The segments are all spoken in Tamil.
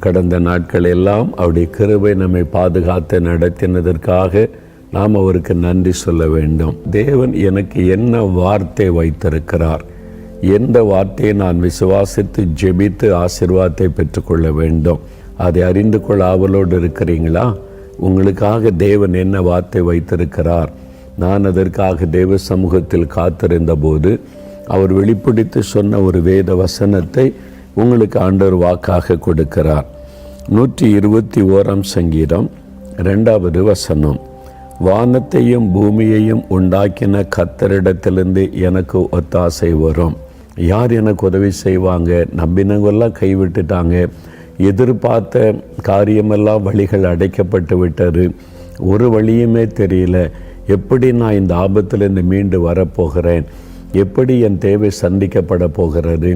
கடந்த நாட்கள் எல்லாம் அவருடைய கிருபை நம்மை பாதுகாத்து நடத்தினதற்காக நாம் அவருக்கு நன்றி சொல்ல வேண்டும். தேவன் எனக்கு என்ன வார்த்தை வைத்திருக்கிறார், எந்த வார்த்தையை நான் விசுவாசித்து ஜெபித்து ஆசீர்வாதத்தை பெற்றுக்கொள்ள வேண்டும், அதை அறிந்து கொள்ள ஆவலோடு இருக்கிறீங்களா? உங்களுக்காக தேவன் என்ன வார்த்தை வைத்திருக்கிறார்? நான் அதற்காக தேவ சமூகத்தில் காத்திருந்த போது அவர் வெளிப்படுத்தி சொன்ன ஒரு வேத வசனத்தை உங்களுக்கு ஆண்டவர் வாக்காக கொடுக்கிறார். 121 சங்கீதம் 2வது வசனம். வானத்தையும் பூமியையும் உண்டாக்கின கர்த்தரிடத்திலிருந்து எனக்கு ஒத்தாசை வரும். யார் எனக்கு உதவி செய்வாங்க? நம்பினவெல்லாம் கைவிட்டுட்டாங்க. எதிர்பார்த்த காரியமெல்லாம் வழிகள் அடைக்கப்பட்டு விட்டது. ஒரு வழியுமே தெரியல. எப்படி நான் இந்த ஆபத்திலிருந்து மீண்டு வரப்போகிறேன்? எப்படி என் தேவை சந்திக்கப்பட போகிறது?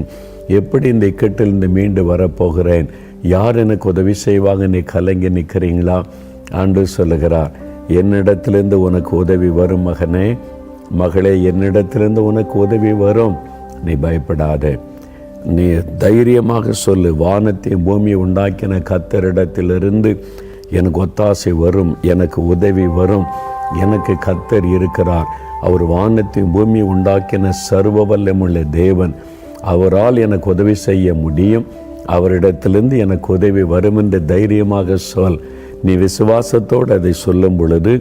எப்படி இந்த இக்கட்டிலிருந்து மீண்டு வரப்போகிறேன்? யார் எனக்கு உதவி செய்வாங்க? நீ கலங்கி நிற்கிறீங்களா? ஆண்டவர் சொல்லுகிறார், என்னிடத்திலிருந்து உனக்கு உதவி வரும் மகனே, மகளே, என்னிடத்திலிருந்து உனக்கு உதவி வரும். நீ பயப்படாதே, நீ தைரியமாக சொல்லு. வானத்தையும் பூமியை உண்டாக்கின கர்த்தரிடத்திலிருந்து எனக்கு ஒத்தாசை வரும், எனக்கு உதவி வரும். எனக்கு கர்த்தர் இருக்கிறார். அவர் வானத்தையும் பூமியை உண்டாக்கின சர்வ வல்லமுள்ள தேவன். அவரால் எனக்கு உதவி செய்ய முடியும். அவரிடத்திலிருந்து எனக்கு உதவி வரும் என்று தைரியமாக சொல். நீ விசுவாசத்தோடு அதை சொல்லும் பொழுது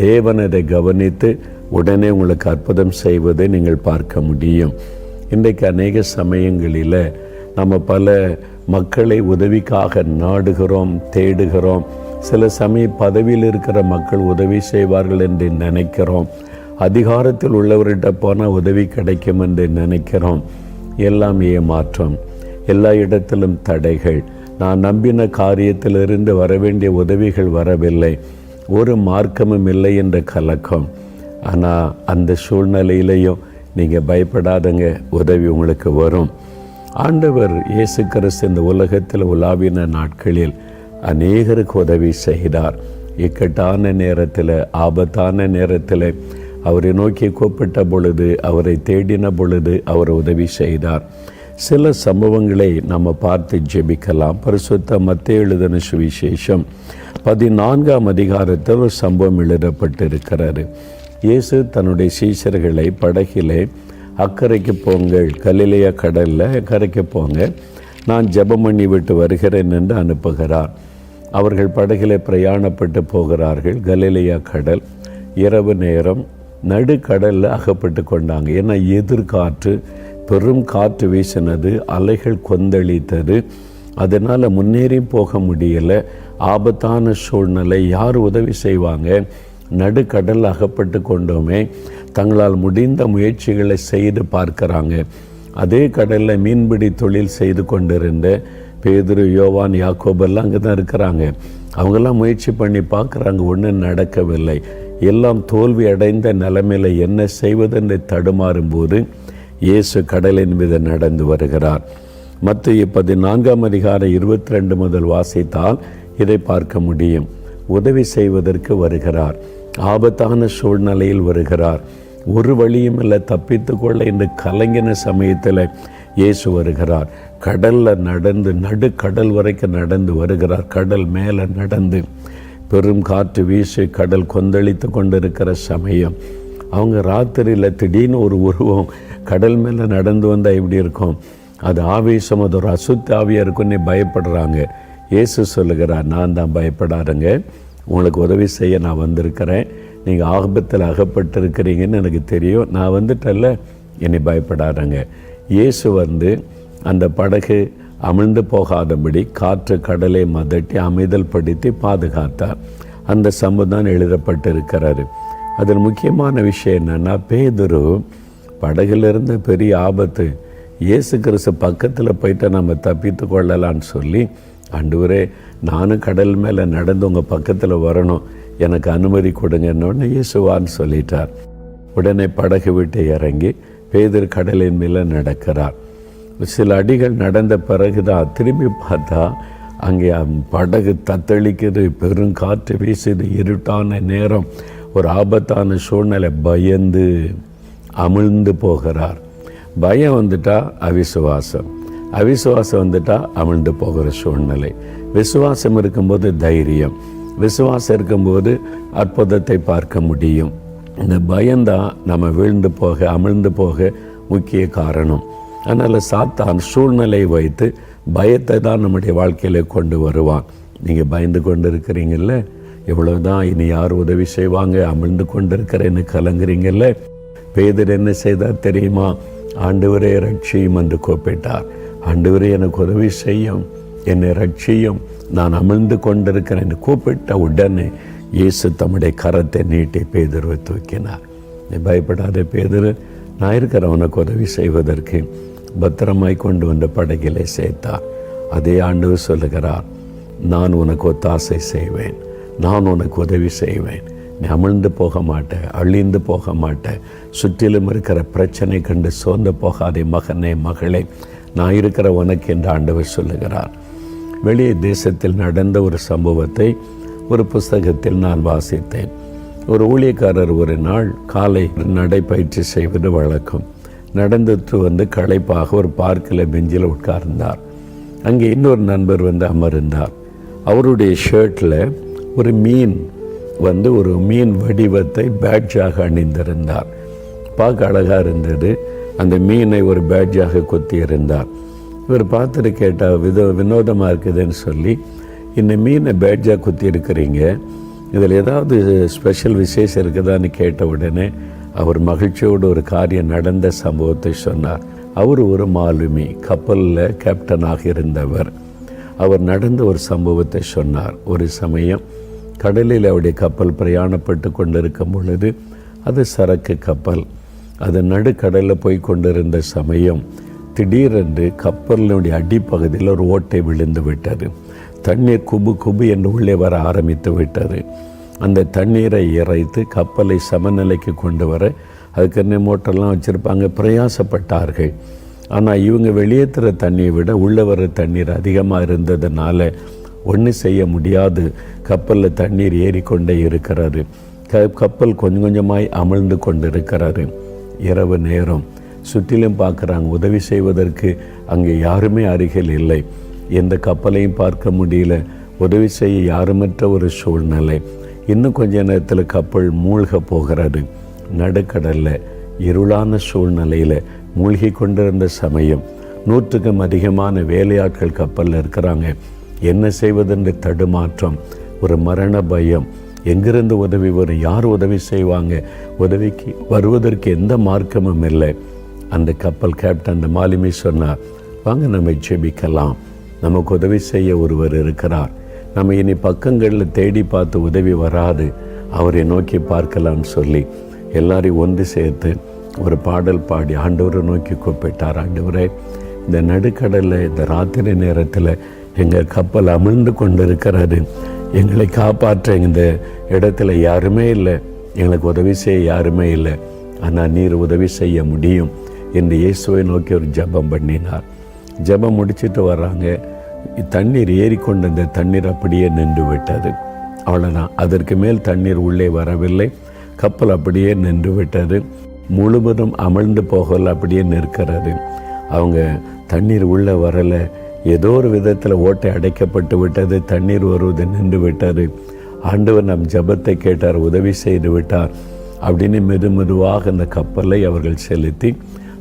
தேவன் அதை கவனித்து உடனே உங்களுக்கு அற்புதம் செய்வதை நீங்கள் பார்க்க முடியும். இன்றைக்கு அநேக சமயங்களில் நம்ம பல மக்களை உதவிக்காக நாடுகிறோம், தேடுகிறோம். சில சமயம் பதவியில் இருக்கிற மக்கள் உதவி செய்வார்கள் என்று நினைக்கிறோம். அதிகாரத்தில் உள்ளவர்கிட்ட போனால் உதவி கிடைக்கும் என்று நினைக்கிறோம். எல்லாம் ஏமாற்றம். எல்லா இடத்திலும் தடைகள். நான் நம்பின காரியத்திலிருந்து வரவேண்டிய உதவிகள் வரவில்லை. ஒரு மார்க்கமும் இல்லை என்ற கலக்கம். ஆனால் அந்த சூழ்நிலையிலையும் நீங்கள் பயப்படாதங்க, உதவி உங்களுக்கு வரும். ஆண்டவர் இயேசு கிறிஸ்து இந்த உலகத்தில் உலாவின நாட்களில் அநேகருக்கு உதவி செய்தார். இக்கட்டான நேரத்தில், ஆபத்தான நேரத்தில் அவரை நோக்கி கூப்பிட்ட பொழுது, அவரை தேடின பொழுது அவர் உதவி செய்தார். சில சம்பவங்களை நம்ம பார்த்து ஜெபிக்கலாம். பரிசுத்த மத்தேயு எழுதின சுவிசேஷம் 14ஆம் அதிகாரத்தில் ஒரு சம்பவம் எழுதப்பட்டிருக்கிறாரு. இயேசு தன்னுடைய சீஷர்களை படகிலே அக்கறைக்கு போங்கள், கலிலேயா கடலில் அக்கறைக்கு போங்க, நான் ஜெபம் பண்ணி விட்டு வருகிறேன் என்று அனுப்புகிறார். அவர்கள் படகிலே பிரயாணப்பட்டு போகிறார்கள். கலிலேயா கடல். இரவு நேரம் நடுக்கடலில் அகப்பட்டு கொண்டாங்க. ஏன்னா எதிர்காற்று, பெரும் காற்று வீசினது, அலைகள் கொந்தளித்தது. அதனால் முன்னேறி போக முடியலை. ஆபத்தான சூழ்நிலை. யார் உதவி செய்வாங்க? நடுக்கடல் அகப்பட்டு கொண்டோமே. தங்களால் முடிந்த முயற்சிகளை செய்து பார்க்குறாங்க. அதே கடலில் மீன்பிடி தொழில் செய்து கொண்டிருந்த பேதுரு, யோவான், யாக்கோபெல்லாம் அங்கே தான் இருக்கிறாங்க. அவங்கெல்லாம் முயற்சி பண்ணி பார்க்குறாங்க, ஒன்றும் நடக்கவில்லை. எல்லாம் தோல்வி அடைந்த நிலைமையில் என்ன செய்வதென்று தடுமாறும்போது இயேசு கடலின் மீது நடந்து வருகிறார். மத்தேயு 14ஆம் அதிகாரம் 22 முதல் வாசித்தால் இதை பார்க்க முடியும். உதவி செய்வதற்கு வருகிறார். ஆபத்தான சூழ்நிலையில் வருகிறார். ஒரு வழியும் இல்லை தப்பித்து கொள்ள என்று கலங்கின சமயத்தில் இயேசு வருகிறார். கடலில் நடந்து நடுக்கடல் வரைக்கும் நடந்து வருகிறார். கடல் மேலே நடந்து பெரும் காற்று வீசி கடல் கொந்தளித்து கொண்டிருக்கிற சமயம், அவங்க ராத்திரியில் திடீர்னு ஒரு உருவம் கடல் மேலே நடந்து வந்தால் எப்படி இருக்கும்? அது ஆவேசம், அது ஒரு அசுத்த ஆவியாக இருக்குன்னு பயப்படுறாங்க. இயேசு சொல்லுகிறார், நான் தான், பயப்படாதுங்க, உங்களுக்கு உதவி செய்ய நான் வந்திருக்கிறேன். நீங்கள் ஆபத்தில் அகப்பட்டிருக்கிறீங்கன்னு எனக்கு தெரியும். நான் வந்துட்டல்ல, என்னை பயப்படாதுங்க. இயேசு வந்து அந்த படகு அமிழ்ந்து போகாதபடி காற்று கடலை மதட்டி அமைதல் படுத்தி பாதுகாத்தார். அந்த சம்பவம் எழுதப்பட்டிருக்கிறாரு. அதில் முக்கியமான விஷயம் என்னென்னா, பேதுரு படகுலிருந்து பெரிய ஆபத்து, இயேசு கிறிஸ்து பக்கத்தில் போயிட்டு நம்ம தப்பித்து கொள்ளலான்னு சொல்லி, ஆண்டவரே நானும் கடல் மேலே நடந்து உங்கள் பக்கத்தில் வரணும், எனக்கு அனுமதி கொடுங்கன்னு இயேசுவான்னு சொல்லிட்டார். உடனே படகு விட்டு இறங்கி பேதுரு கடலின் மேலே நடக்கிறார். சில அடிகள் நடந்த பிறகுதான் திரும்பி பார்த்தா அங்கே படகு தத்தளிக்குது, பெருங்காற்று வீசுது, இருட்டான நேரம், ஒரு ஆபத்தான சூழ்நிலை. பயந்து அமிழ்ந்து போகிறார். பயம் வந்துட்டா அவிசுவாசம். அவிசுவாசம் வந்துட்டால் அமிழ்ந்து போகிற சூழ்நிலை. விசுவாசம் இருக்கும்போது தைரியம், விசுவாசம் இருக்கும்போது அற்புதத்தை பார்க்க முடியும். இந்த பயம்தான் நம்ம வீழ்ந்து போக, அமிழ்ந்து போக முக்கிய காரணம். அதனால் சாத்தான் சூழ்நிலை வைத்து பயத்தை தான் நம்முடைய வாழ்க்கையில் கொண்டு வருவான். நீங்கள் பயந்து கொண்டு இருக்கிறீங்கல்ல, இவ்வளவுதான், இனி யார் உதவி செய்வாங்க, அமிழ்ந்து கொண்டு இருக்கிறேன்னு கலங்குறீங்கல்ல. பேதுரு என்ன செய்தார் தெரியுமா? ஆண்டவரே ரட்சியும் என்று கூப்பிட்டார். ஆண்டவரே எனக்கு உதவி செய்யும், என்னை ரட்சியும், நான் அமிழ்ந்து கொண்டிருக்கிறேன் கூப்பிட்ட உடனே இயேசு தம்முடைய கரத்தை நீட்டி பேதுருவை தூக்கினார். நீ பயப்படாத பேதுரு, நான் இருக்கிற உனக்கு உதவி செய்வதற்கு பத்திரமாய் கொண்டு வந்த படகிலே சேர்த்தார். அதே ஆண்டவர் சொல்லுகிறார், நான் உனக்கு ஒத்தாசை செய்வேன், நான் உனக்கு உதவி செய்வேன், நீ அமிழ்ந்து போக மாட்டேன், அழிந்து போக மாட்டேன், சுற்றிலும் இருக்கிற பிரச்சனை கண்டு சோர்ந்து போகாதே மகனே மகளே, நான் இருக்கிற உனக்கு என்று ஆண்டவர் சொல்லுகிறார். வெளியே தேசத்தில் நடந்த ஒரு சம்பவத்தை ஒரு புஸ்தகத்தில் நான் வாசித்தேன். ஒரு ஊழியக்காரர் ஒரு நாள் காலை நடைப்பயிற்சி செய்வது வழக்கம். நடந்துட்டு வந்து களைப்பாக ஒரு பார்க்கில் பெஞ்சில் உட்கார்ந்தார். அங்கே இன்னொரு நண்பர் வந்து அமர்ந்தார். அவருடைய ஷர்ட்டில் ஒரு மீன் ஒரு மீன் வடிவத்தை பேட்ஜாக அணிந்திருந்தார். பார்க்க அழகாக இருந்தது. அந்த மீனை ஒரு பேட்ஜாக கொத்தியிருந்தார். இவர் பார்த்துட்டு கேட்டால் வினோதமாக இருக்குதுன்னு சொல்லி, இந்த மீனை பேட்ஜாக குத்தி இருக்கிறீங்க, இதில் ஏதாவது ஸ்பெஷல் விசேஷம் இருக்குதான்னு கேட்ட உடனே அவர் மகிழ்ச்சியோடு ஒரு காரியம் நடந்த சம்பவத்தை சொன்னார். அவர் ஒரு மாலுமி, கப்பலில் கேப்டனாக இருந்தவர். அவர் நடந்த ஒரு சம்பவத்தை சொன்னார். ஒரு சமயம் கடலில் அவருடைய கப்பல் பிரயாணப்பட்டு கொண்டிருக்கும் பொழுது, அது சரக்கு கப்பல், அது நடுக்கடலில் போய் கொண்டிருந்த சமயம் திடீரென்று கப்பலினுடைய அடிப்பகுதியில் ஒரு ஓட்டை விழுந்து விட்டது. தண்ணீர் குபு குபு என்று உள்ளே வர ஆரம்பித்து விட்டது. அந்த தண்ணீரை இறைத்து கப்பலை சமநிலைக்கு கொண்டு வர அதுக்கு மோட்டர்லாம் வச்சுருப்பாங்க, பிரயாசப்பட்டார்கள். ஆனால் இவங்க வெளியேற்றுற தண்ணியை விட உள்ளே வர தண்ணீர் அதிகமாக இருந்ததுனால ஒன்றும் செய்ய முடியாது. கப்பலில் தண்ணீர் ஏறிக்கொண்டே இருக்கிறாரு. கப்பல் கொஞ்சம் கொஞ்சமாய் அமிழ்ந்து கொண்டு இருக்கிறாரு. இரவு நேரம் சுற்றிலும் பார்க்குறாங்க, உதவி செய்வதற்கு அங்கே யாருமே அருகில் இல்லை. எந்த கப்பலையும் பார்க்க முடியல, உதவி செய்ய யாருமற்ற ஒரு சூழ்நிலை. இன்னும் கொஞ்ச நேரத்தில் கப்பல் மூழ்க போகிறது. நடுக்கடலில் இருளான சூழ்நிலையில் மூழ்கி கொண்டிருந்த சமயம் 100க்கும் அதிகமான வேலையாட்கள் கப்பலில் இருக்கிறாங்க. என்ன செய்வதென்று தடுமாற்றம், ஒரு மரண பயம். எங்கிருந்து உதவி வரும், யார் உதவி செய்வாங்க, உதவிக்கு வருவதற்கு எந்த மார்க்கமும் இல்லை. அந்த கப்பல் கேப்டன் அந்த மாலுமி சொன்னார், வாங்க நம்ம ஜெபிக்கலாம், நமக்கு உதவி செய்ய ஒருவர் இருக்கிறார், நம்ம இனி பக்கங்களில் தேடி பார்த்து உதவி வராது, அவரை நோக்கி பார்க்கலாம்னு சொல்லி எல்லாரையும் ஒன்று சேர்த்து ஒரு பாடல் பாடி ஆண்டவரை நோக்கி கூப்பிட்டார். ஆண்டவரே, இந்த நடுக்கடலில் இந்த ராத்திரி நேரத்தில் எங்கள் கப்பல் அமிழ்ந்து கொண்டு இருக்கிறாரு, எங்களை காப்பாற்ற இந்த இடத்துல யாருமே இல்லை, எங்களுக்கு உதவி செய்ய யாருமே இல்லை, ஆனால் நீர் உதவி செய்ய முடியும் என்று இயேசுவை நோக்கி ஒரு ஜெபம் பண்ணினார். ஜெபம் முடிச்சுட்டு வர்றாங்க. தண்ணீர் ஏறிக்கொண்ட இந்த தண்ணீர் அப்படியே நின்று விட்டது. அவ்வளோதான், அதற்கு மேல் தண்ணீர் உள்ளே வரவில்லை. கப்பல் அப்படியே நின்று விட்டது. முழுவதும் அமிழ்ந்து போகல, அப்படியே நிற்கிறது. அவங்க தண்ணீர் உள்ளே வரலை, ஏதோ ஒரு விதத்தில் ஓட்டை அடைக்கப்பட்டு விட்டது, தண்ணீர் வருவது நின்று விட்டது. ஆண்டவர் நம் ஜெபத்தை கேட்டார், உதவி செய்து விட்டார் அப்படின்னு மெதுவாக அந்த கப்பலை அவர்கள் செலுத்தி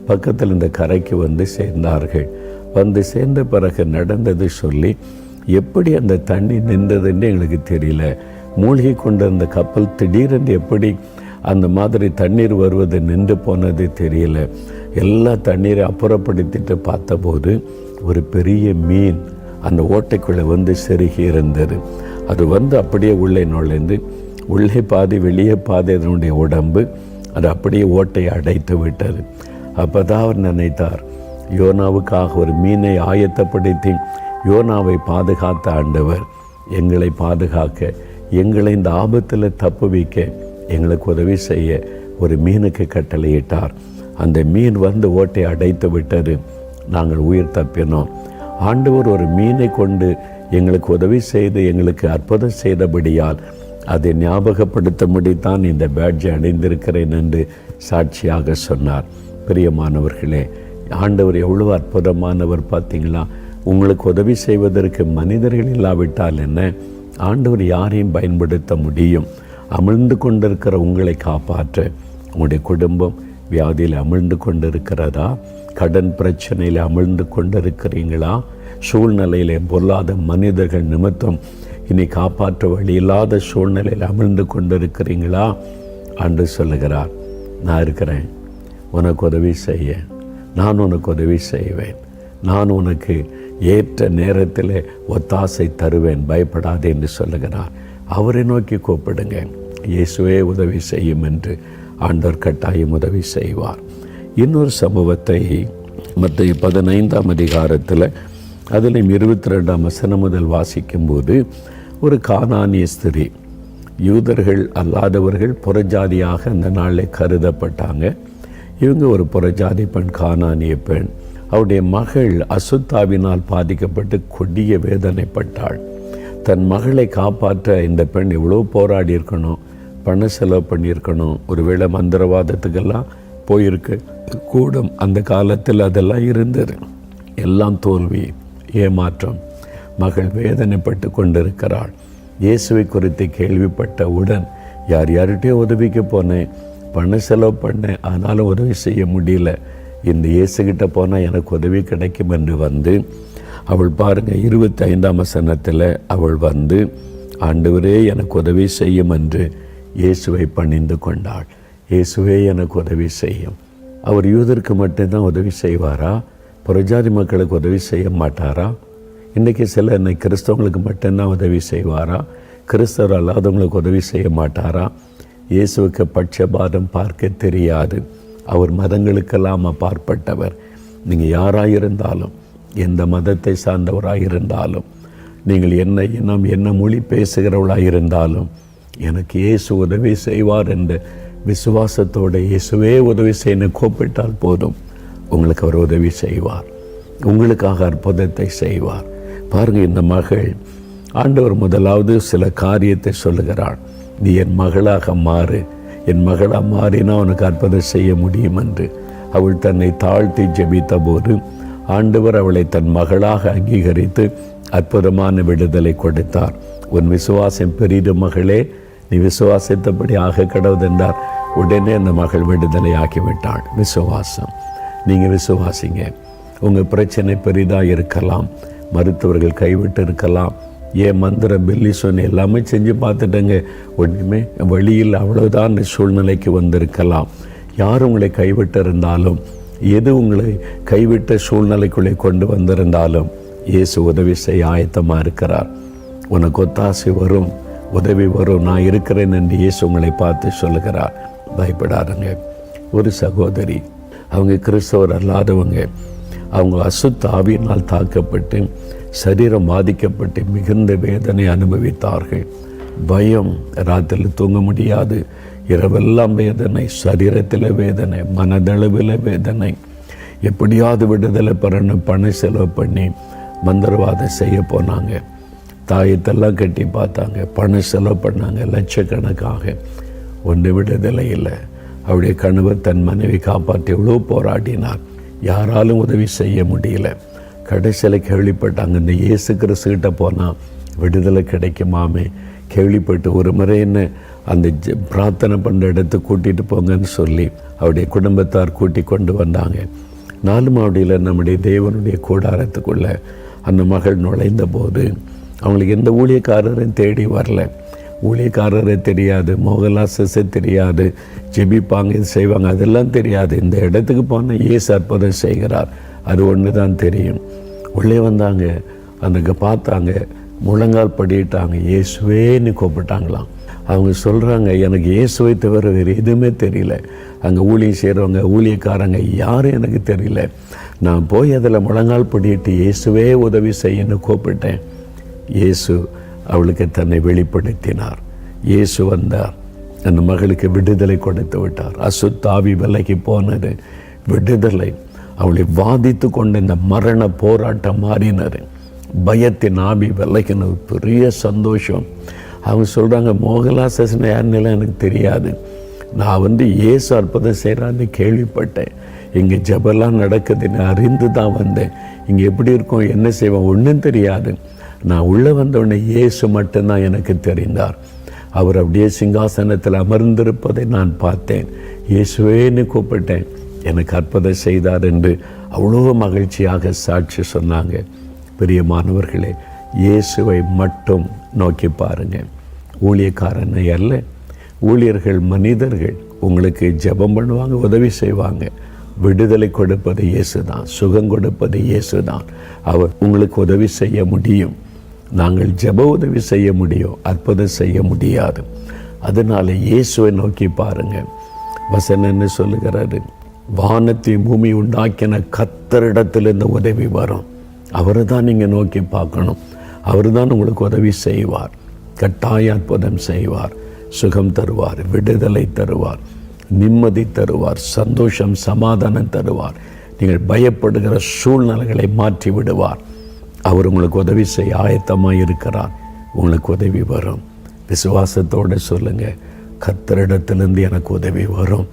பக்கத்தில் இந்த கரைக்கு வந்து சேர்ந்தார்கள். வந்து சேர்ந்த பிறகு நடந்தது சொல்லி, எப்படி அந்த தண்ணி நின்றதுன்னு எங்களுக்கு தெரியல, மூழ்கி கொண்டிருந்த கப்பல் திடீரென்று எப்படி அந்த மாதிரி தண்ணீர் வருவது நின்று போனது தெரியல. எல்லா தண்ணீரை அப்புறப்படுத்திட்டு பார்த்தபோது ஒரு பெரிய மீன் அந்த ஓட்டைக்குள்ளே வந்து செருகி இருந்தது. அது வந்து அப்படியே உள்ளே நுழைந்து உள்ளே பாதி வெளியே பாதி அதனுடைய உடம்பு அது அப்படியே ஓட்டையை அடைத்து விட்டது. அப்போ தான் அவர் நினைத்தார், யோனாவுக்காக ஒரு மீனை ஆயத்தப்படுத்தி யோனாவை பாதுகாத்த ஆண்டவர் எங்களை பாதுகாக்க, எங்களை இந்த ஆபத்தில் தப்புவிக்க, எங்களுக்கு உதவி செய்ய ஒரு மீனுக்கு கட்டளையிட்டார். அந்த மீன் வந்து ஓட்டை அடைத்து விட்டது, நாங்கள் உயிர் தப்பினோம். ஆண்டவர் ஒரு மீனை கொண்டு எங்களுக்கு உதவி செய்து எங்களுக்கு அற்புதம் செய்தபடியால் அதை ஞாபகப்படுத்தும்படித்தான் இந்த பேட்ஜை அணிந்திருக்கிறேன் என்று சாட்சியாக சொன்னார். பிரியமானவர்களே, ஆண்டவர் எவ்வளோ அற்புதமானவர் பார்த்தீங்களா. உங்களுக்கு உதவி செய்வதற்கு மனிதர்கள் இல்லாவிட்டால் என்ன, ஆண்டவர் யாரையும் பயன்படுத்த முடியும். அமிழ்ந்து கொண்டிருக்கிற உங்களை காப்பாற்ற, உங்களுடைய குடும்பம் வியாதியில் அமிழ்ந்து கொண்டிருக்கிறதா, கடன் பிரச்சனையில் அமிழ்ந்து கொண்டிருக்கிறீங்களா, சூழ்நிலையிலே பொருளாத மனிதர்கள் நிமித்தம் இனி காப்பாற்ற வழி இல்லாத சூழ்நிலையில் அமிழ்ந்து கொண்டிருக்கிறீங்களா, ஆண்டு சொல்லுகிறார், நான் இருக்கிறேன், உனக்கு உதவி செய்ய, நான் உனக்கு உதவி செய்வேன், நான் உனக்கு ஏற்ற நேரத்தில் ஒத்தாசை தருவேன், பயப்படாதே என்று சொல்லுகிறார். அவரை நோக்கி கூப்பிடுங்க, இயேசுவே உதவி செய்யும் என்று ஆண்டவர் கட்டாயம் உதவி செய்வார். இன்னொரு சம்பவத்தை மத்திய 15ஆம் அதிகாரத்தில் அதில் 22ஆம் வசனம் முதல் வாசிக்கும்போது, ஒரு கானானிய ஸ்திரீ, யூதர்கள் அல்லாதவர்கள் புறஜாதியாக அந்த நாளில் கருதப்பட்டாங்க. இவங்க ஒரு புறஜாதி பெண், கானானிய பெண். அவருடைய மகள் அசுத்தாவினால் பாதிக்கப்பட்டு கொடிய வேதனைப்பட்டாள். தன் மகளை காப்பாற்ற இந்த பெண் எவ்வளோ போராடி இருக்கணும், பண செலவு பண்ணியிருக்கணும், ஒருவேளை மந்திரவாதத்துக்கெல்லாம் போயிருக்கு கூடும். அந்த காலத்தில் அதெல்லாம் இருந்தது. எல்லாம் தோல்வி, ஏமாற்றம். மகள் வேதனைப்பட்டு கொண்டிருக்கிறாள். இயேசுவை குறித்து கேள்விப்பட்டவுடன் யார்கிட்டயோ உதவிக்கு போனேன், பண செலவு பண்ணேன், ஆனாலும் உதவி செய்ய முடியல, இந்த இயேசுகிட்ட போனால் எனக்கு உதவி கிடைக்கும் என்று வந்து அவள் பாருங்கள் 25ஆம் வசனத்தில் அவள் வந்து, ஆண்டவரே எனக்கு உதவி செய்யும் என்று இயேசுவை பணிந்து கொண்டாள். இயேசுவே எனக்கு உதவி செய்யும். அவர் யூதருக்கு மட்டும்தான் உதவி செய்வாரா, புறஜாதி மக்களுக்கு உதவி செய்ய மாட்டாரா? இன்றைக்கி சில கிறிஸ்தவங்களுக்கு மட்டும்தான் உதவி செய்வாரா, கிறிஸ்தவர் அல்லாதவங்களுக்கு உதவி செய்ய மாட்டாரா? இயேசுவுக்கு பட்சபாதம் பார்க்க தெரியாது. அவர் மதங்களுக்கெல்லாம் அப்பாற்பட்டவர். நீங்கள் யாராயிருந்தாலும், எந்த மதத்தை சார்ந்தவராயிருந்தாலும், நீங்கள் என்ன இனம் என்ன மொழி பேசுகிறவளாயிருந்தாலும், எனக்கு இயேசு உதவி செய்வார் என்ற விசுவாசத்தோடு இயேசுவே உதவி செய்ய கூப்பிட்டால் போதும், உங்களுக்கு அவர் உதவி செய்வார், உங்களுக்காக அற்புதத்தை செய்வார். பாருங்கள், இந்த மகள், ஆண்டவர் முதலாவது சில காரியத்தை சொல்லுகிறாள். நீ என் மகளாக மாறு, என் மகளாக மாறினா உனக்கு அற்புதம் செய்ய முடியும் என்று. அவள் தன்னை தாழ்த்தி ஜெபித்த போது ஆண்டவர் அவளை தன் மகளாக அங்கீகரித்து அற்புதமான விடுதலை கொடுத்தார். உன் விசுவாசம் பெரிது மகளே, நீ விசுவாசித்தபடி ஆக கடவுதென்றார். உடனே அந்த மகள் விடுதலை ஆக்கிவிட்டாள். விசுவாசம். நீங்கள் விசுவாசிங்க. உங்கள் பிரச்சனை பெரிதாக இருக்கலாம், மருத்துவர்கள் கைவிட்டு இருக்கலாம், ஏன் மந்திர பில்லி சொன்ன எல்லாமே செஞ்சு பார்த்துட்டேங்க, ஒன்றுமே வழியில் அவ்வளோதான் சூழ்நிலைக்கு வந்திருக்கலாம். யார் உங்களை கைவிட்டு இருந்தாலும், எது உங்களை கைவிட்ட சூழ்நிலைக்குள்ளே கொண்டு வந்திருந்தாலும், இயேசு உதவி செய்ய ஆயத்தமாக இருக்கிறார். உனக்கு ஒத்தாசை வரும், உதவி வரும், நான் இருக்கிறேன் என்று இயேசு உங்களை பார்த்து சொல்லுகிறார். பயப்படாதுங்க. ஒரு சகோதரி, அவங்க கிறிஸ்தவர் அல்லாதவங்க, அவங்க அசுத்த ஆவியினால் தாக்கப்பட்டு சரீரம் பாதிக்கப்பட்டு மிகுந்த வேதனை அனுபவித்தார்கள். பயம், ராத்திரில் தூங்க முடியாது, இரவெல்லாம் வேதனை, சரீரத்தில் வேதனை, மனதளவில் வேதனை. எப்படியாவது விடுதலை பெறணும், பண செலவு பண்ணி மந்திரவாதம் செய்ய போனாங்க, தாயத்தெல்லாம் கட்டி பார்த்தாங்க, பண செலவு பண்ணாங்க லட்சக்கணக்காக. ஒன்று விடுதலை இல்லை. அவருடைய கணவர் தன் மனைவி காப்பாற்றி எவ்வளோ போராடினார், யாராலும் உதவி செய்ய முடியல. கடைசியில் கேள்விப்பட்டாங்க, இந்த இயேசு கிறிஸ்துக்கிட்ட போனால் விடுதலை கிடைக்குமாமே. கேள்விப்பட்டு ஒரு முறை என்ன அந்த பிரார்த்தனை பண்ணுற இடத்துக்கு கூட்டிகிட்டு போங்கன்னு சொல்லி அவருடைய குடும்பத்தார் கூட்டி கொண்டு வந்தாங்க. 4 மாடியில் நம்முடைய தேவனுடைய கூடாரத்துக்குள்ளே அந்த மகள் நுழைந்த போது அவங்களுக்கு எந்த ஊழியக்காரரையும் தேடி வரல. ஊழியக்காரரை தெரியாது, மோகலாசஸை தெரியாது, ஜெபிப்பாங்க, இது செய்வாங்க, அதெல்லாம் தெரியாது. இந்த இடத்துக்கு போனால் இயேசு அற்புதம் செய்கிறார், அது ஒன்று தான் தெரியும். உள்ளே வந்தாங்க, அந்த பார்த்தாங்க, முழங்கால் படிட்டாங்க, இயேசுவேன்னு கூப்பிட்டாங்களாம். அவங்க சொல்கிறாங்க, எனக்கு இயேசுவை தவிர வேறு எதுவுமே தெரியல. அங்கே ஊழியம் செய்கிறவங்க, ஊழியக்காரங்க யாரும் எனக்கு தெரியல. நான் போய் அதில் முழங்கால் படிட்டு இயேசுவே உதவி செய்யன்னு கூப்பிட்டேன். இயேசு அவளுக்கு தன்னை வெளிப்படுத்தினார். இயேசு வந்தார், அந்த மகளுக்கு விடுதலை கொடுத்து விட்டார். அசுத்தாவி விலகி போனது, விடுதலை. அவளை வாதித்து கொண்ட இந்த மரண போராட்டம் மாறினது. பயத்தின் ஆவி விலகினது, பெரிய சந்தோஷம். அவங்க சொல்கிறாங்க, மோகலாசன் யாருன்னெல்லாம் எனக்கு தெரியாது, நான் இயேசு அற்புதம் செய்கிறான்னு கேள்விப்பட்டேன். இங்கே ஜெபம்லாம் நடக்குதுன்னு அறிந்து தான் வந்தேன். இங்கே எப்படி இருக்கோம், என்ன செய்வோம் ஒன்றும் தெரியாது. நான் உள்ளே வந்தவுடனே இயேசு மட்டும்தான் எனக்கு தெரிந்தார். அவர் அப்படியே சிங்காசனத்தில் அமர்ந்திருப்பதை நான் பார்த்தேன். இயேசுவேன்னு கூப்பிட்டேன், எனக்கு அற்புதம் செய்தார் என்று அவ்வளோ மகிழ்ச்சியாக சாட்சி சொன்னாங்க. பிரியமானவர்களே, இயேசுவை மட்டும் நோக்கி பாருங்கள். ஊழியக்காரனை அல்ல, ஊழியர்கள் மனிதர்கள் உங்களுக்கு ஜெபம் பண்ணுவாங்க, உதவி செய்வாங்க. விடுதலை கொடுப்பது இயேசு தான், சுகம் கொடுப்பது இயேசு தான். அவர் உங்களுக்கு உதவி செய்ய முடியும். நாங்கள் ஜெப உதவி செய்ய முடியும், அற்புதம் செய்ய முடியாது. அதனால் இயேசுவை நோக்கி பாருங்கள். வசனம் என்ன சொல்லுகிறாரு? வானத்தை பூமி உண்டாக்கின கர்த்தரிடத்திலிருந்து உதவி வரும். அவரை தான் நீங்கள் நோக்கி பார்க்கணும். அவர் தான் உங்களுக்கு உதவி செய்வார், கட்டாய அற்புதம் செய்வார், சுகம் தருவார், விடுதலை தருவார், நிம்மதி தருவார், சந்தோஷம் சமாதானம் தருவார். நீங்கள் பயப்படுகிற சூழ்நிலைகளை மாற்றி விடுவார். அவர் உங்களுக்கு உதவி செய்ய ஆயத்தமாக இருக்கிறார். உங்களுக்கு உதவி வரும். விசுவாசத்தோடு சொல்லுங்கள், கர்த்தரிடத்திலிருந்து எனக்கு உதவி வரும்,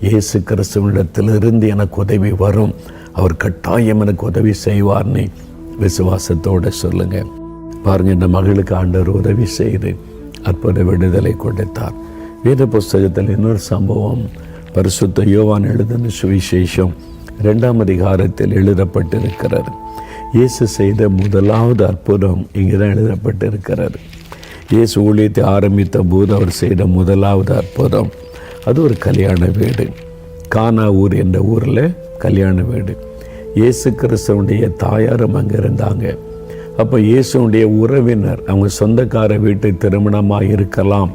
இயேசு கிறிஸ்துவிடத்திலிருந்து எனக்கு உதவி வரும், அவர் கட்டாயம் எனக்கு உதவி செய்வார்னு விசுவாசத்தோடு சொல்லுங்கள். பாருங்கள், இந்த மகளுக்கு ஆண்டவர் உதவி செய்து அற்புத விடுதலை கொடுத்தார். வேத புஸ்தகத்தில் இன்னொரு சம்பவம், பரிசுத்த யோவான் எழுதின சுவிசேஷம் 2ஆம் அதிகாரத்தில் எழுதப்பட்டிருக்கிறது. இயேசு செய்த முதலாவது அற்புதம் இங்கே தான் எழுதப்பட்டிருக்கிறது. இயேசு ஊழியத்தை ஆரம்பித்த போது அவர் செய்த முதலாவது அற்புதம், அது ஒரு கல்யாண வீடு. கானா ஊர் என்ற ஊரில் கல்யாண வீடு. இயேசு கிறிஸ்துவனுடைய தாயாரும் அங்கே இருந்தாங்க. அப்போ இயேசுடைய உறவினர், அவங்க சொந்தக்கார வீட்டு திருமணமாக இருக்கலாம்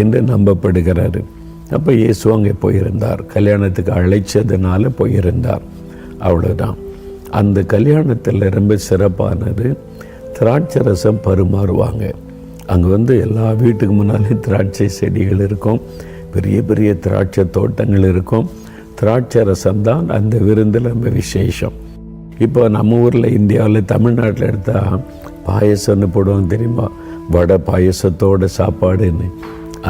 என்று நம்பப்படுகிறாரு. அப்போ இயேசு அங்கே போயிருந்தார், கல்யாணத்துக்கு அழைச்சதுனால போயிருந்தார், அவ்வளோதான். அந்த கல்யாணத்தில் ரொம்ப சிறப்பானது, திராட்சை ரசம் பரிமாறுவாங்க. அங்கே எல்லா வீட்டுக்கு முன்னாலே திராட்சை செடிகள் இருக்கும், பெரிய பெரிய திராட்சை தோட்டங்கள் இருக்கும். திராட்சை ரசம் தான் அந்த விருந்தில் ரொம்ப விசேஷம். இப்போ நம்ம ஊரில், இந்தியாவில், தமிழ்நாட்டில் எடுத்தால் பாயசம்னு போடுவாங்க தெரியுமா, வடை பாயசத்தோட சாப்பாடுன்னு.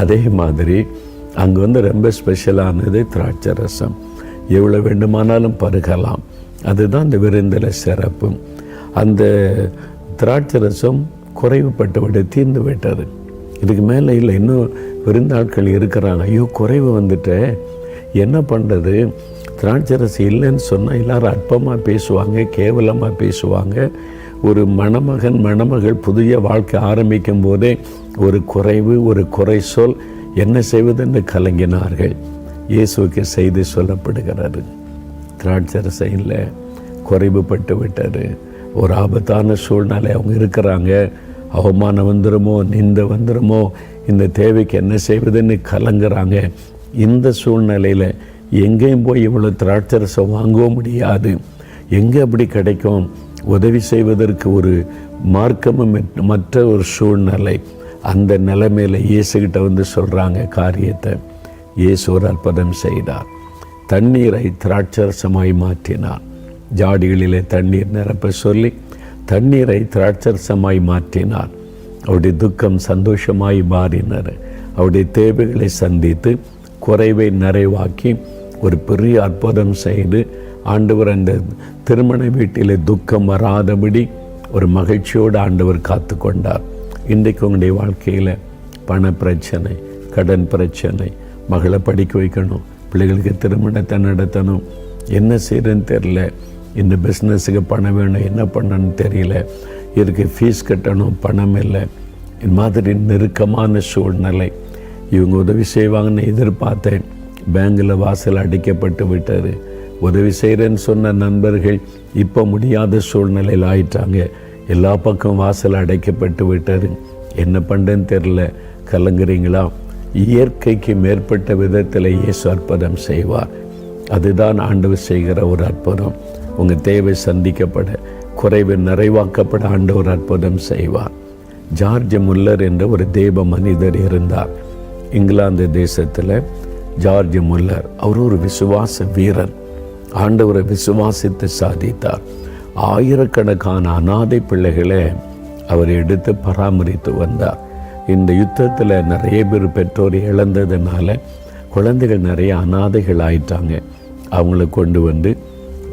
அதே மாதிரி அங்கே ரொம்ப ஸ்பெஷலானது திராட்சை ரசம். எவ்வளோ வேண்டுமானாலும் பருகலாம். அதுதான் அந்த விருந்தில் சிறப்பு. அந்த திராட்சை ரசம் குறைவுபட்டு விட தீர்ந்து விட்டது. இதுக்கு மேலே இல்லை, இன்னும் விருந்தாட்கள் இருக்கிறாங்க. ஐயோ, குறைவு வந்துட்டு என்ன பண்ணுறது? திராட்சை ரசம் இல்லைன்னு சொன்னால் எல்லோரும் அற்பமாக பேசுவாங்க, கேவலமாக பேசுவாங்க. ஒரு மணமகன் மணமகள் புதிய வாழ்க்கை ஆரம்பிக்கும் போதே ஒரு குறைவு, ஒரு குறை சொல், என்ன செய்வதென்று கலங்கினார்கள். இயேசுவுக்கு செய்தி சொல்லப்படுகிறது, திராட்சை ரசம் இல்லை, குறைவுபட்டு விட்டார். ஒரு ஆபத்தான சூழ்நிலை அவங்க இருக்கிறாங்க. அவமானம் வந்துடுமோ, நிந்த வந்துடுமோ, இந்த தேவைக்கு என்ன செய்வதுன்னு கலங்குறாங்க. இந்த சூழ்நிலையில் எங்கேயும் போய் இவ்வளோ திராட்சை ரசம் வாங்கவும் முடியாது. எங்கே அப்படி கிடைக்கும்? உதவி செய்வதற்கு ஒரு மார்க்கமும் மற்ற ஒரு சூழ்நிலை. அந்த நிலைமையில் இயேசுகிட்ட சொல்கிறாங்க காரியத்தை. இயேசு ஒரு அற்புதம் செய்தார். தண்ணீரை திராட்சை ரசமாய் மாற்றினார். ஜாடிகளிலே தண்ணீர் நிரப்ப சொல்லி தண்ணீரை திராட்சை ரசமாய் மாற்றினார். அவருடைய துக்கம் சந்தோஷமாய் மாறினார். அவருடைய தேவைகளை சந்தித்து குறைவை நிறைவாக்கி ஒரு பெரிய அற்புதம் செய்து ஆண்டவர் அந்த திருமண வீட்டிலே துக்கம் வராதபடி ஒரு மகிழ்ச்சியோடு ஆண்டவர் காத்து கொண்டார். இன்றைக்கு உங்களுடைய வாழ்க்கையில் பண பிரச்சனை, கடன் பிரச்சனை, மகளை படிக்க வைக்கணும், பிள்ளைகளுக்கு திருமணத்தை நடத்தணும், என்ன செய்யறதுன்னு தெரியல, இந்த பிஸ்னஸுக்கு பணம் வேணும், என்ன பண்ணணும்னு தெரியல, இதுக்கு ஃபீஸ் கட்டணும், பணம் இல்லை, இது மாதிரி நெருக்கமான சூழ்நிலை. இவங்க உதவி செய்வாங்கன்னு எதிர்பார்த்தேன், பேங்கில் வாசல் அடைக்கப்பட்டு விட்டார். உதவி செய்கிறேன்னு சொன்ன நண்பர்கள் இப்போ முடியாத சூழ்நிலையில் ஆயிட்டாங்க. எல்லா பக்கம் வாசல் அடைக்கப்பட்டு விட்டார். என்ன பண்ணுறேன்னு தெரில, கலங்குறீங்களா? இயற்கைக்கு மேற்பட்ட விதத்தில் இயேசு அற்புதம் செய்வார். அதுதான் ஆண்டவர் செய்கிற ஒரு அற்புதம். உங்கள் தேவை சந்திக்கப்பட, குறைவு நிறைவாக்கப்பட ஆண்டவர் அற்புதம் செய்வார். ஜார்ஜ் முல்லர் என்ற ஒரு தேவ மனிதர் இருந்தார் இங்கிலாந்து தேசத்தில். ஜார்ஜ் முல்லர் அவர் ஒரு விசுவாச வீரர். ஆண்டவரை விசுவாசித்து சாதித்தார். ஆயிரக்கணக்கான அனாதை பிள்ளைகளை அவர் எடுத்து பராமரித்து வந்தார். இந்த யுத்தத்தில் நிறைய பேர் பெற்றோர் இழந்ததுனால குழந்தைகள் நிறைய அனாதைகள் ஆயிட்டாங்க. அவங்கள கொண்டு வந்து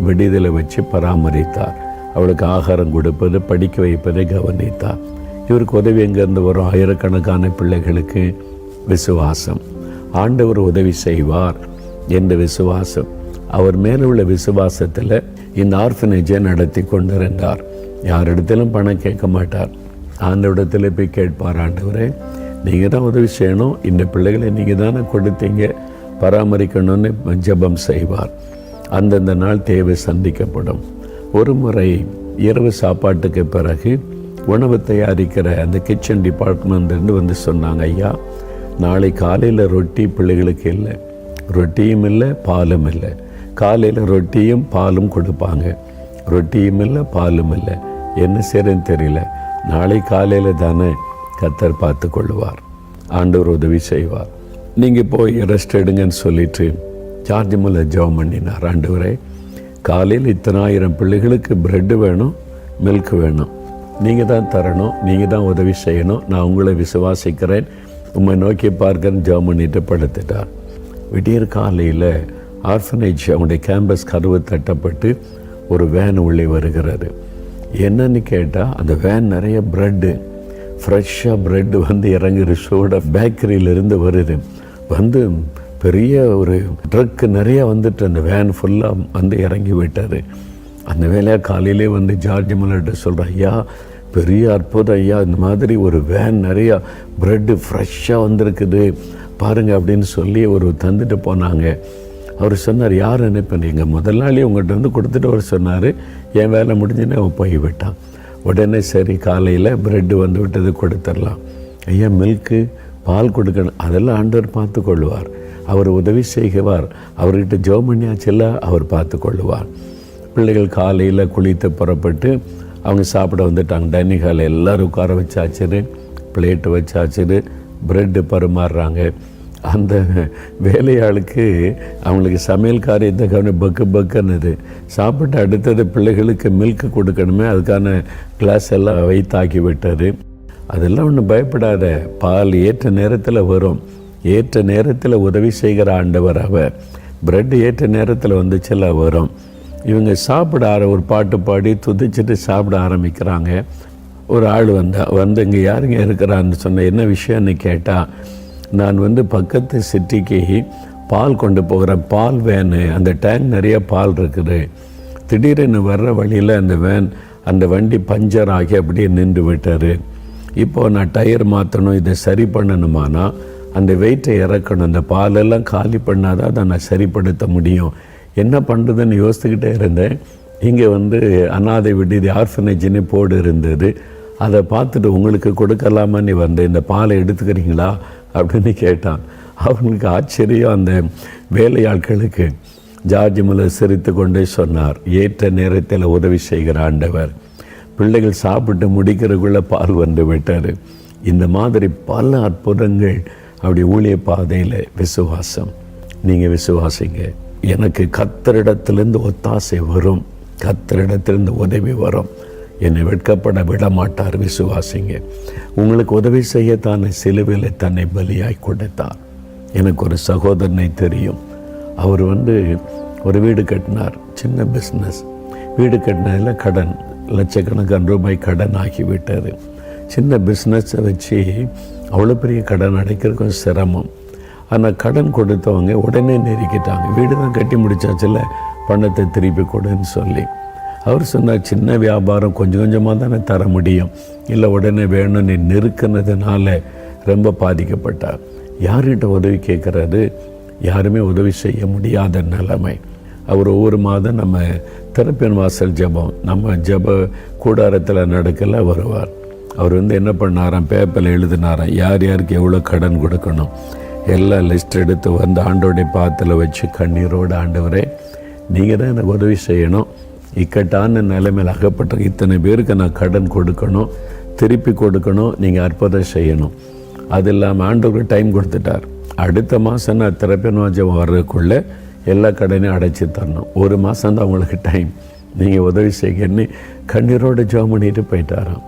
விடுதலை வச்சு பராமரித்தார். அவளுக்கு ஆகாரம் கொடுப்பது, படிக்க வைப்பதை கவனித்தார். இவருக்கு உதவி எங்கேருந்து வரும்? ஆயிரக்கணக்கான பிள்ளைகளுக்கு விசுவாசம். ஆண்டவர் உதவி செய்வார் என்ற விசுவாசம். அவர் மேலே உள்ள விசுவாசத்தில் இந்த ஆர்ஃபனேஜை நடத்தி கொண்டிருந்தார். யாரிடத்திலும் பணம் கேட்க மாட்டார். ஆண்டவரிடத்தில் போய் கேட்பார், ஆண்டவரே நீங்கள் தான் உதவி செய்யணும், இந்த பிள்ளைகளை நீங்கள் தானே கொடுத்தீங்க, பராமரிக்கணும்னு ஜெபம் செய்வார். அந்தந்த நாள் தேவை சந்திக்கப்படும். ஒரு முறை இரவு சாப்பாட்டுக்கு பிறகு உணவு தயாரிக்கிற அந்த கிச்சன் டிபார்ட்மெண்ட்லேருந்து வந்து சொன்னாங்க, ஐயா நாளை காலையில் ரொட்டி பிள்ளைகளுக்கு இல்லை, ரொட்டியும் இல்லை பாலும் இல்லை. காலையில் ரொட்டியும் பாலும் கொடுப்பாங்க, ரொட்டியும் இல்லை பாலும் இல்லை, என்ன செய்யறதுன்னு தெரியல. நாளை காலையில் தானே கர்த்தர் பார்த்து கொள்ளுவார், ஆண்டவர் உதவி செய்வார், நீங்கள் போய் ரெஸ்ட் எடுங்கன்னு சொல்லிட்டு ஜார்ஜ் முல்லர் ஜெபம் பண்ணினார். ஆண்டவரே காலையில் இத்தனை 1000 பிள்ளைகளுக்கு பிரெட்டு வேணும், மில்க் வேணும், நீங்கள் தான் தரணும், நீங்கள் தான் உதவி செய்யணும், நான் உங்களை விசுவாசிக்கிறேன், உம்மை நோக்கி பார்க்கறேன்னு ஜெபம் பண்ணிட்டு படுத்துட்டார். விடியற் காலையில் ஆர்ஃபனேஜ் அவங்களுடைய கேம்பஸ் கதவு தட்டப்பட்டு ஒரு வேன் உள்ளே வருகிறது. என்னன்னு கேட்டால் அந்த வேன் நிறைய ப்ரெட்டு, ஃப்ரெஷ்ஷாக ப்ரெட்டு வந்து இறங்குற சூட பேக்கரியிலிருந்து வருது. வந்து பெரிய ஒரு ட்ரக்கு நிறையா வந்துட்டு அந்த வேன் ஃபுல்லாக வந்து இறங்கி விட்டார். அந்த வேலையாக காலையிலே வந்து ஜார்ஜ் முல்லர்கிட்ட சொல்கிறேன், ஐயா பெரிய அற்புதம் ஐயா, இந்த மாதிரி ஒரு வேன் நிறையா ப்ரெட்டு ஃப்ரெஷ்ஷாக வந்திருக்குது பாருங்கள் அப்படின்னு சொல்லி ஒரு தந்துட்டு போனாங்க. அவர் சொன்னார், யார் நினைப்பேன், எங்கள் முதலாளி உங்கள்கிட்ட வந்து கொடுத்துட்டு அவர் சொன்னார், என் வேலை முடிஞ்சுன்னு அவன் போய் விட்டான். உடனே சரி காலையில் ப்ரெட்டு வந்து விட்டது கொடுத்துடலாம். ஐயா மில்க்கு பால் கொடுக்கணும், அதெல்லாம் ஆண்டவர் பார்த்து கொள்வார், அவர் உதவி செய்வார், அவர்கிட்ட ஜெபம் பண்ணியாச்சில்ல அவர் பார்த்து கொள்ளுவார். பிள்ளைகள் காலையில் குளித்து புறப்பட்டு அவங்க சாப்பிட வந்துட்டாங்க. டைனிங் ஹாலில் எல்லோரும் உட்கார வச்சாச்சுரு, பிளேட்டு வச்சாச்சுரு, ப்ரெட்டு பரிமாறுறாங்க. அந்த வேலையாளுக்கு அவங்களுக்கு சமையல் காரியத்தை கவனம் பக்குன்னுது. சாப்பிட்டு அடுத்தது பிள்ளைகளுக்கு மில்க்கு கொடுக்கணுமே, அதுக்கான கிளாஸ் எல்லாம் வைத்தாக்கி விட்டார். அதெல்லாம் ஒன்றும் பயப்படாத, பால் ஏற்ற நேரத்தில் வரும், ஏற்ற நேரத்தில் உதவி செய்கிற ஆண்டவர் அவர். ப்ரெட்டு ஏற்ற நேரத்தில் வந்துச்சுல வரும். இவங்க சாப்பிட ஒரு பாட்டு பாடி துதிச்சுட்டு சாப்பிட ஆரம்பிக்கிறாங்க. ஒரு ஆள் வந்து இங்கே யாருங்க இருக்கிறான்னு சொன்ன, என்ன விஷயம்னு கேட்டால், நான் வந்து பக்கத்து சிட்டிக்கு பால் கொண்டு போகிறேன், பால் வேனு, அந்த டேங்க் நிறைய பால் இருக்குது, திடீரென்னு வர்ற வழியில் அந்த வேன் அந்த வண்டி பஞ்சர் ஆகி அப்படியே நின்று விட்டார். இப்போது நான் டயர் மாற்றணும், இதை சரி பண்ணணுமானா அந்த வெயிட்டை இறக்கணும், அந்த பாலெல்லாம் காலி பண்ணாதான் அதை நான் சரிப்படுத்த முடியும், என்ன பண்ணுறதுன்னு யோசித்துக்கிட்டே இருந்தேன். இங்கே வந்து அனாதை விடுதி ஆர்ஃபனேஜ்னு போர்டு இருந்தது, அதை பார்த்துட்டு உங்களுக்கு கொடுக்கலாமான்னு வந்தேன், இந்த பாலை எடுத்துக்கிறீங்களா அப்படின்னு கேட்டான். அவங்களுக்கு ஆச்சரியம் அந்த வேலையாட்களுக்கு. ஜார்ஜ் முல்லர் சிரித்து கொண்டே சொன்னார், ஏற்ற நேரத்தில் உதவி செய்கிற ஆண்டவர். பிள்ளைகள் சாப்பிட்டு முடிக்கிறதுக்குள்ளே பால் வந்து விட்டார். இந்த மாதிரி பல அற்புதங்கள் அப்படி ஊழிய பாதையில் விசுவாசம். நீங்கள் விசுவாசிங்க, எனக்கு கர்த்தரிடத்திலிருந்து ஒத்தாசை வரும், கர்த்தரிடத்திலிருந்து உதவி வரும், என்னை வெட்கப்பட விட மாட்டார். விசுவாசிங்க. உங்களுக்கு உதவி செய்யத்தானே சிலுவையில் தன்னை பலியாய் கொடுத்தார். எனக்கு ஒரு சகோதரனை தெரியும், அவர் வந்து ஒரு வீடு கட்டினார், சின்ன பிஸ்னஸ். வீடு கட்டினதில் கடன், லட்சக்கணக்கான ரூபாய் கடன் ஆகிவிட்டார். சின்ன பிஸ்னஸை வச்சு அவ்வளோ பெரிய கடன் அடைக்கிறதுக்கும் சிரமம். ஆனால் கடன் கொடுத்தவங்க உடனே நெருக்கிட்டாங்க. வீடு தான் கட்டி முடிச்சாச்சுல, பணத்தை திருப்பி கொடுன்னு சொல்லி. அவர் சொன்னார், சின்ன வியாபாரம் கொஞ்சம் கொஞ்சமாக தானே தர முடியும், இல்லை உடனே வேணும்னு நெருக்கினதுனால ரொம்ப பாதிக்கப்பட்டார். யார்கிட்ட உதவி கேட்குறாரு? யாருமே உதவி செய்ய முடியாத நிலைமை. அவர் ஒவ்வொரு மாதம் நம்ம திறப்பின் வாசல் ஜெபம், நம்ம ஜெப கூடாரத்தில் நடக்கல வருவார். அவர் வந்து என்ன பண்ணாராம், பேப்பரில் எழுதினாராம், யார் யாருக்கு எவ்வளோ கடன் கொடுக்கணும் எல்லாம் லிஸ்ட் எடுத்து வந்து ஆண்டோடைய பாத்தில் வச்சு கண்ணீரோடு, ஆண்டவரே நீங்கள் தான் எனக்கு உதவி செய்யணும், இக்கட்டான நிலைமையில் அகப்பட்ட இத்தனை பேருக்கு நான் கடன் கொடுக்கணும், திருப்பி கொடுக்கணும், நீங்கள் அற்புதம் செய்யணும். அது இல்லாமல் ஆண்டவருக்கு டைம் கொடுத்துட்டார். அடுத்த மாதம் நான் திறப்பின் வாஜம் வர்றதுக்குள்ளே எல்லா கடனையும் அடைச்சி தரணும். ஒரு மாதம் தான் உங்களுக்கு டைம், நீங்கள் உதவி செய்யன்னு கண்ணீரோடு ஜெபம் பண்ணிட்டு போயிட்டாராம்.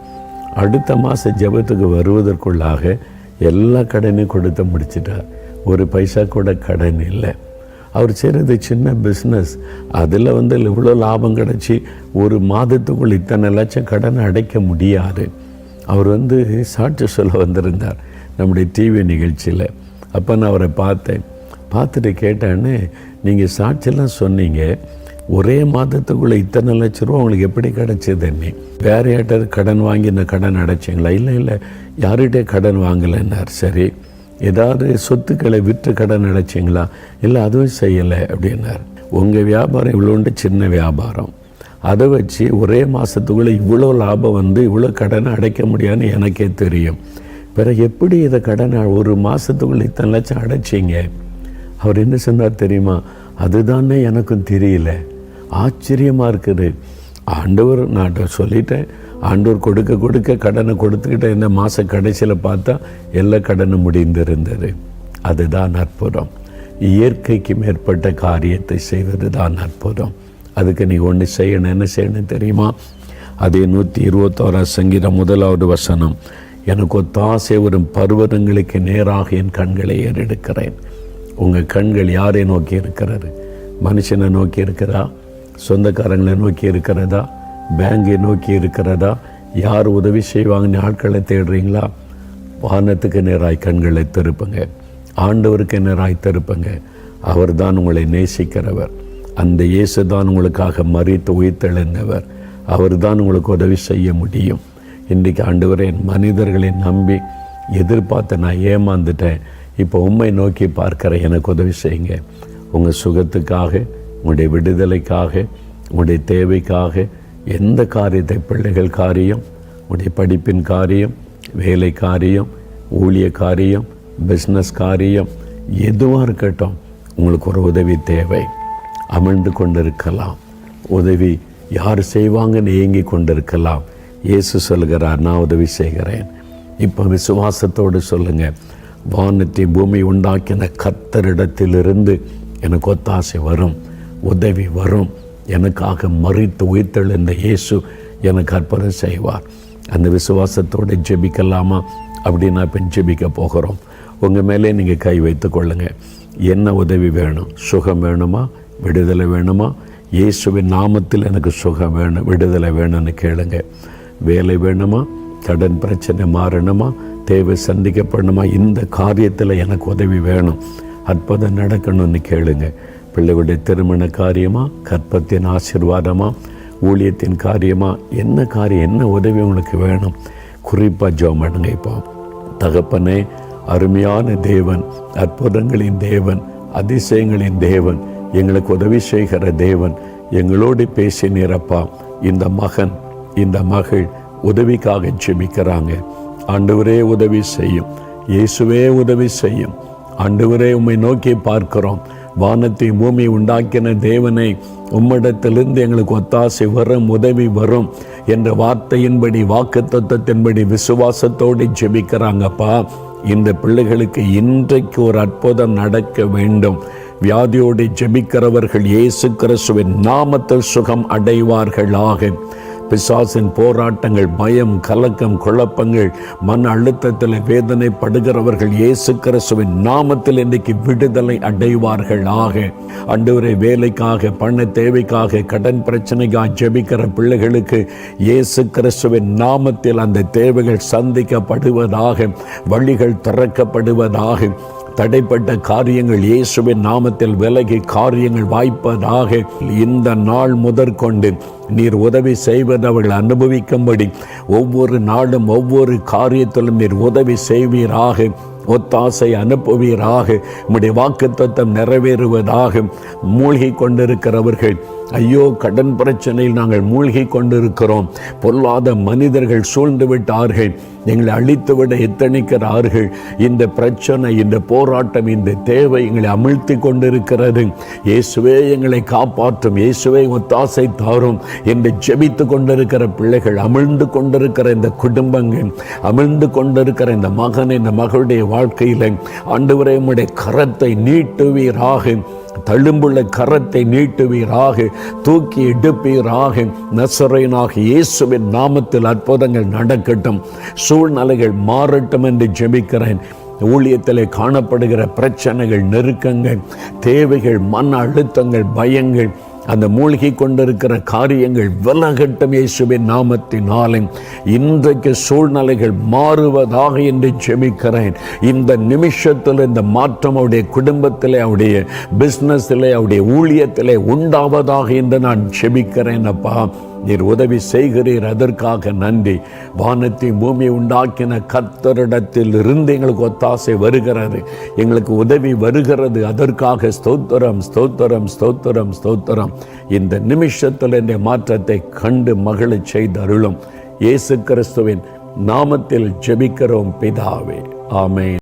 அடுத்த மாதம் ஜெபத்துக்கு வருவதற்குள்ளாக எல்லா கடனையும் கொடுத்து முடிச்சிட்டார். ஒரு பைசா கூட கடன் இல்லை. அவர் செய்கிறது சின்ன பிஸ்னஸ், அதில் இவ்வளோ லாபம் கிடச்சி ஒரு மாதத்துக்குள் இத்தனை லட்சம் கடனை அடைக்க முடியாது. அவர் சாட்சி சொல்ல வந்திருந்தார் நம்முடைய டிவி நிகழ்ச்சியில். அப்போ நான் அவரை பார்த்துட்டு கேட்டேன்னு, நீங்கள் சாட்சியெல்லாம் சொன்னீங்க, ஒரே மாதத்துக்குள்ளே இத்தனை லட்ச ரூபா உங்களுக்கு எப்படி கிடச்சிதுன்னு? வேறு யார்ட்டாவது கடன் வாங்கி இந்த கடன் அடைச்சிங்களா? இல்லை யார்கிட்டே கடன் வாங்கலைன்னார். சரி, ஏதாவது சொத்துக்களை விற்று கடன் அடைச்சிங்களா? இல்லை, அதுவும் செய்யலை அப்படின்னார். உங்கள் வியாபாரம் இவ்வளோண்டு சின்ன வியாபாரம், அதை வச்சு ஒரே மாதத்துக்குள்ளே இவ்வளோ லாபம் இவ்வளோ கடனை அடைக்க முடியாதுன்னு எனக்கே தெரியும். பிறகு எப்படி இதை கடனை ஒரு மாதத்துக்குள்ளே இத்தனை லட்சம் அடைச்சிங்க? அவர் என்ன சொன்னார் தெரியுமா? அதுதானே எனக்கும் தெரியல, ஆச்சரியமாக இருக்குது. ஆண்டவர், நான் சொல்லிட்டேன், ஆண்டவர் கொடுக்க கடனை கொடுத்துக்கிட்ட இந்த மாத கடைசியில் பார்த்தா எல்லா கடனும் முடிந்திருந்தது. அதுதான் அற்புதம். இயற்கைக்கு மேற்பட்ட காரியத்தை செய்வது தான் அற்புதம். அதுக்கு நீ ஒன்று செய்யணும். என்ன செய்யணும் தெரியுமா? அதே 121 சங்கீதம் 1வது வசனம், எனக்கு ஒத்தாசை வரும் பர்வதங்களுக்கு நேராக என் கண்களை ஏறெடுக்கிறேன். உங்கள் கண்கள் யாரை நோக்கி இருக்கிறது? மனுஷனை நோக்கி இருக்கிறதா? சொந்தக்காரங்களை நோக்கி இருக்கிறதா? பேங்கை நோக்கி இருக்கிறதா? யார் உதவி செய்வாங்கன்னு ஆட்களை தேடுறீங்களா? வானத்துக்கு நேராய் கண்களை திருப்புங்க, ஆண்டவருக்கு நேராய் திருப்புங்க. அவர் தான் உங்களை நேசிக்கிறவர். அந்த இயேசு தான் உங்களுக்காக மரித்து உயிர்த்தெழுந்தவர். அவர் தான் உங்களுக்கு உதவி செய்ய முடியும். இன்றைக்கு ஆண்டவரே, மனிதர்களை நம்பி எதிர்பார்த்து நான் ஏமாந்துட்டேன், இப்போ உம்மை நோக்கி பார்க்குற, எனக்கு உதவி செய்யுங்க. உங்கள் சுகத்துக்காக, உங்களுடைய விடுதலைக்காக, உங்களுடைய தேவைக்காக, எந்த காரியத்தை, பிள்ளைகள் காரியம், உங்களுடைய படிப்பின் காரியம், வேலை காரியம், ஊழிய காரியம், பிஸ்னஸ் காரியம், எதுவாக இருக்கட்டும், உங்களுக்கு ஒரு உதவி தேவை. அமர்ந்து கொண்டிருக்கலாம், உதவி யார் செய்வாங்கன்னு ஏங்கி கொண்டிருக்கலாம். இயேசு சொல்கிறார், நான் உதவி செய்கிறேன். இப்போ விசுவாசத்தோடு சொல்லுங்கள், வானத்தை பூமி உண்டாக்கின கர்த்தரிடத்திலிருந்து எனக்கு ஒத்தாசை வரும், உதவி வரும். எனக்காக மரித்து உயிர்த்தெழுந்த இயேசு எனக்கு அற்புதம் செய்வார். அந்த விசுவாசத்தோடு ஜெபிக்கலாமா? அப்படின்னா இப்போ ஜெபிக்க போகிறோம். உங்கள் மேலே நீங்கள் கை வைத்து கொள்ளுங்கள். என்ன உதவி வேணும்? சுகம் வேணுமா? விடுதலை வேணுமா? இயேசுவின் நாமத்தில் எனக்கு சுகம் வேணும், விடுதலை வேணும்னு கேளுங்க. வேலை வேணுமா? கடன் பிரச்சனை மாறணுமா? தேவை சந்திக்கப்படணுமா? இந்த காரியத்தில் எனக்கு உதவி வேணும், அற்புதம் நடக்கணும்னு கேளுங்க. பிள்ளைகளுடைய திருமண காரியமா? கற்பத்தின் ஆசீர்வாதமா? ஊழியத்தின் காரியமா? என்ன காரியம், என்ன உதவி உங்களுக்கு வேணும்? குறிப்பாக ஜெபம் பண்ணுங்க. இப்போ தகப்பனே, அருமையான தேவன், அற்புதங்களின் தேவன், அதிசயங்களின் தேவன், எங்களுக்கு உதவி செய்கிற தேவன், எங்களோடு பேசினீரப்பா. இந்த மகன், இந்த மகள் உதவிக்காக ஜெபிக்கிறாங்க. ஆண்டவரே உதவி செய்யும், இயேசுவே உதவி செய்யும். ஆண்டவரே, உம்மை நோக்கி பார்க்கிறோம். வானத்தை பூமி உண்டாக்கின தேவனை, உம்மிடத்திலிருந்து எங்களுக்கு ஒத்தாசை வரும், உதவி வரும் என்ற வார்த்தையின்படி, வாக்குத்தத்தத்தின்படி விசுவாசத்தோடு ஜெபிக்கிறாங்கப்பா. இந்த பிள்ளைகளுக்கு இன்றைக்கு ஒரு அற்புதம் நடக்க வேண்டும். வியாதியோடு ஜெபிக்கிறவர்கள் இயேசு கிறிஸ்துவின் நாமத்தில் சுகம் அடைவார்களாக. பிசாசின் போராட்டங்கள், பயம், கலக்கம், குழப்பங்கள், மன அழுத்தத்தில் வேதனைப்படுகிறவர்கள் இயேசு கிறிஸ்துவின் நாமத்தில் இன்றைக்கு விடுதலை அடைவார்களாக. ஆண்டவரே, வேலைக்காக, பண தேவைக்காக, கடன் பிரச்சனைக்காக ஜெபிக்கிற பிள்ளைகளுக்கு இயேசு கிறிஸ்துவின் நாமத்தில் அந்த தேவைகள் சந்திக்கப்படுவதாக, வழிகள் திறக்கப்படுவதாக, தடைப்பட்ட காரியங்கள் இயேசுவின் நாமத்தில் விலகி காரியங்கள் வாய்ப்பதாக. இந்த நாள் முதற்கொண்டு நீர் உதவி செய்வதை அவர்கள் அனுபவிக்கும்படி ஒவ்வொரு நாளும் ஒவ்வொரு காரியத்திலும் நீர் உதவி செய்வீராக, ஒத்தாசை அனுப்புவீராக. உம்முடைய வாக்குத்தத்தம் நிறைவேறுவதாக. மூழ்கி கொண்டிருக்கிறவர்கள், ஐயோ கடன் பிரச்சனையில் நாங்கள் மூழ்கி கொண்டிருக்கிறோம், பொல்லாத மனிதர்கள் சூழ்ந்து விட்டார்கள், எங்களை அழித்துவிட எத்தனிக்கிறார்கள், இந்த பிரச்சனை, இந்த போராட்டம், இந்த தேவை எங்களை அமிழ்த்தி கொண்டிருக்கிறது, இயேசுவே எங்களை காப்பாற்றும், இயேசுவே ஒத்தாசை தாரும் என்று ஜெபித்து கொண்டிருக்கிற பிள்ளைகள், அமிழ்ந்து கொண்டிருக்கிற இந்த குடும்பங்கள், அமிழ்ந்து கொண்டிருக்கிற இந்த மகன், இந்த மகளுடைய வாழ்க்கையில் ஆண்டவரே உம்முடைய கரத்தை நீட்டுவீராக, தழும்புள்ள கரத்தை நீட்டுவீராக, தூக்கி எடுப்பீராக. நசரேயனாகிய இயேசுவின் நாமத்தில் அற்புதங்கள் நடக்கட்டும், சூழ்நிலைகள் மாறட்டும் என்று ஜெபிக்கிறேன். ஊழியத்திலே காணப்படுகிற பிரச்சனைகள், நெருக்கங்கள், தேவைகள், மன அழுத்தங்கள், பயங்கள், அந்த மூழ்கி கொண்டிருக்கிற காரியங்கள் விலகட்டும் இயேசுவின் நாமத்தினாலே. இன்றைக்கு சூழ்நிலைகள் மாறுவதாக என்று ஜெபிக்கிறேன். இந்த நிமிஷத்தில் இந்த மாற்றம் அவருடைய குடும்பத்திலே, அவருடைய பிஸ்னஸிலே, அவருடைய ஊழியத்திலே உண்டாவதாக என்று நான் ஜெபிக்கிறேன். அப்பா, நீர் உதவி செய்கிறீர், அதற்காக நன்றி. வானத்தை பூமியை உண்டாக்கின கர்த்தரிடத்தில் இருந்து எங்களுக்கு ஒத்தாசை வருகிறது, எங்களுக்கு உதவி வருகிறது. அதற்காக ஸ்தோத்திரம், ஸ்தோத்திரம், ஸ்தோத்திரம், ஸ்தோத்திரம். இந்த நிமிஷத்தில் இந்த மாற்றத்தை கண்டு மகிழச் செய்து அருளும். இயேசு கிறிஸ்துவின் நாமத்தில் ஜெபிக்கிறோம் பிதாவே, ஆமென்.